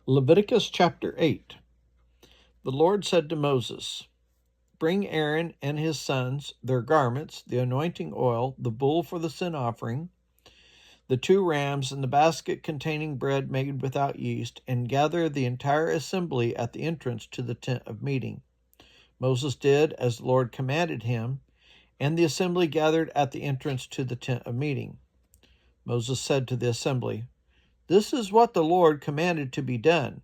Leviticus chapter 8. The Lord said to Moses, "Bring Aaron and his sons, their garments, the anointing oil, the bull for the sin offering, the 2 rams, and the basket containing bread made without yeast, and gather the entire assembly at the entrance to the tent of meeting." Moses did as the Lord commanded him, and the assembly gathered at the entrance to the tent of meeting. Moses said to the assembly, "This is what the Lord commanded to be done."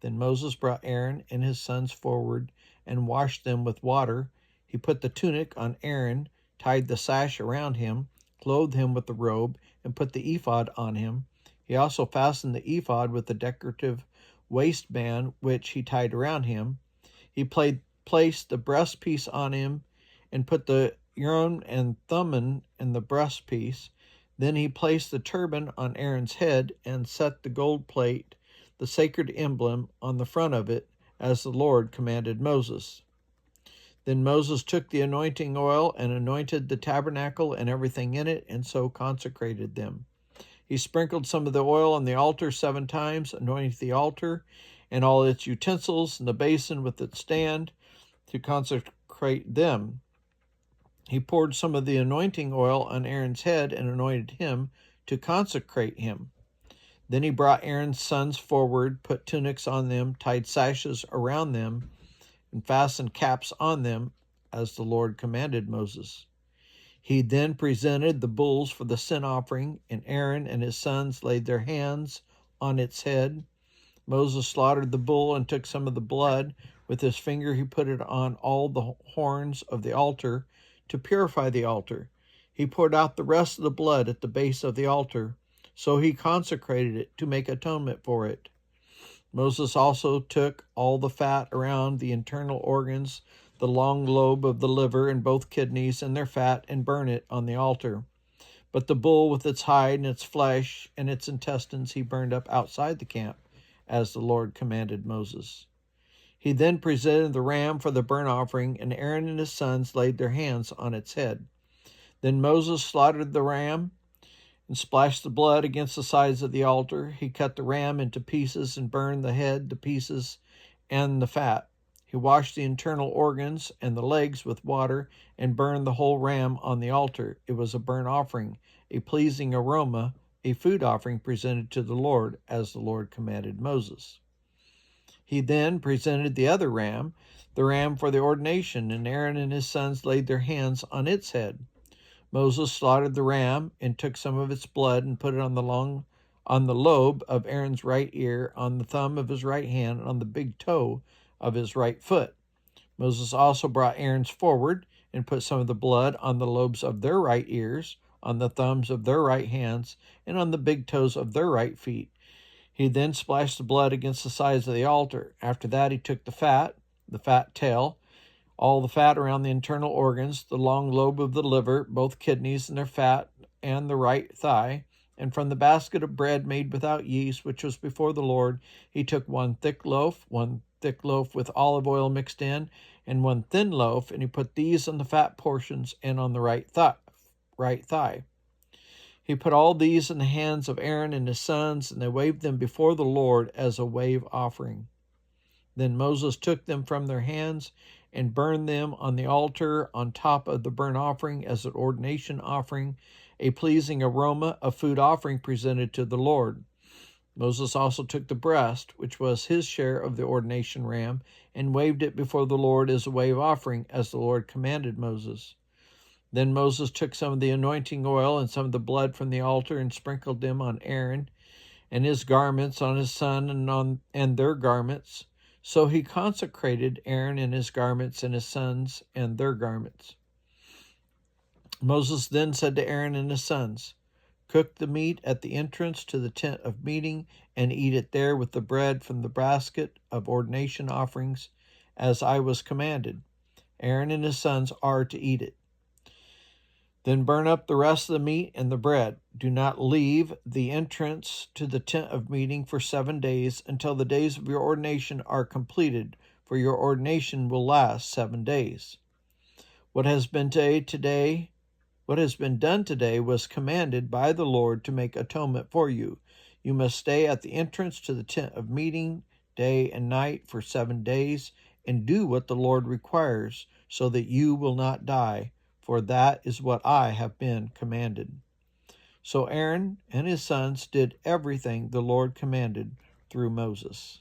Then Moses brought Aaron and his sons forward and washed them with water. He put the tunic on Aaron, tied the sash around him, clothed him with the robe, and put the ephod on him. He also fastened the ephod with the decorative waistband which he tied around him. He placed the breastpiece on him and put the Urim and Thummim in the breastpiece. Then he placed the turban on Aaron's head and set the gold plate, the sacred emblem, on the front of it, as the Lord commanded Moses. Then Moses took the anointing oil and anointed the tabernacle and everything in it, and so consecrated them. He sprinkled some of the oil on the altar 7 times, anointed the altar and all its utensils and the basin with its stand to consecrate them. He poured some of the anointing oil on Aaron's head and anointed him to consecrate him. Then he brought Aaron's sons forward, put tunics on them, tied sashes around them, and fastened caps on them, as the Lord commanded Moses. He then presented the bulls for the sin offering, and Aaron and his sons laid their hands on its head. Moses slaughtered the bull and took some of the blood. With his finger he put it on all the horns of the altar to purify the altar. He poured out the rest of the blood at the base of the altar. So he consecrated it to make atonement for it. Moses also took all the fat around the internal organs, the long lobe of the liver and both kidneys and their fat, and burned it on the altar. But the bull with its hide and its flesh and its intestines he burned up outside the camp, as the Lord commanded Moses. He then presented the ram for the burnt offering, and Aaron and his sons laid their hands on its head. Then Moses slaughtered the ram and splashed the blood against the sides of the altar. He cut the ram into pieces and burned the head, the pieces, and the fat. He washed the internal organs and the legs with water and burned the whole ram on the altar. It was a burnt offering, a pleasing aroma, a food offering presented to the Lord, as the Lord commanded Moses. He then presented the other ram, the ram for the ordination, and Aaron and his sons laid their hands on its head. Moses slaughtered the ram and took some of its blood and put it on the lobe of Aaron's right ear, on the thumb of his right hand, and on the big toe of his right foot. Moses also brought Aaron's forward and put some of the blood on the lobes of their right ears, on the thumbs of their right hands, and on the big toes of their right feet. He then splashed the blood against the sides of the altar. After that he took the fat tail, all the fat around the internal organs, the long lobe of the liver, both kidneys and their fat, and the right thigh. And from the basket of bread made without yeast, which was before the Lord, he took one thick loaf with olive oil mixed in, and one thin loaf, and he put these on the fat portions and on the right thigh. He put all these in the hands of Aaron and his sons, and they waved them before the Lord as a wave offering. Then Moses took them from their hands and burned them on the altar on top of the burnt offering as an ordination offering, a pleasing aroma, a food offering presented to the Lord. Moses also took the breast, which was his share of the ordination ram, and waved it before the Lord as a wave offering, as the Lord commanded Moses. Then Moses took some of the anointing oil and some of the blood from the altar and sprinkled them on Aaron and his garments, on his son and their garments. So he consecrated Aaron and his garments, and his sons and their garments. Moses then said to Aaron and his sons, "Cook the meat at the entrance to the tent of meeting, and eat it there with the bread from the basket of ordination offerings, as I was commanded. Aaron and his sons are to eat it. Then burn up the rest of the meat and the bread. Do not leave the entrance to the tent of meeting for 7 days, until the days of your ordination are completed, for your ordination will last 7 days. What has been done today was commanded by the Lord to make atonement for you. You must stay at the entrance to the tent of meeting day and night for 7 days, and do what the Lord requires, so that you will not die, for that is what I have been commanded." So Aaron and his sons did everything the Lord commanded through Moses.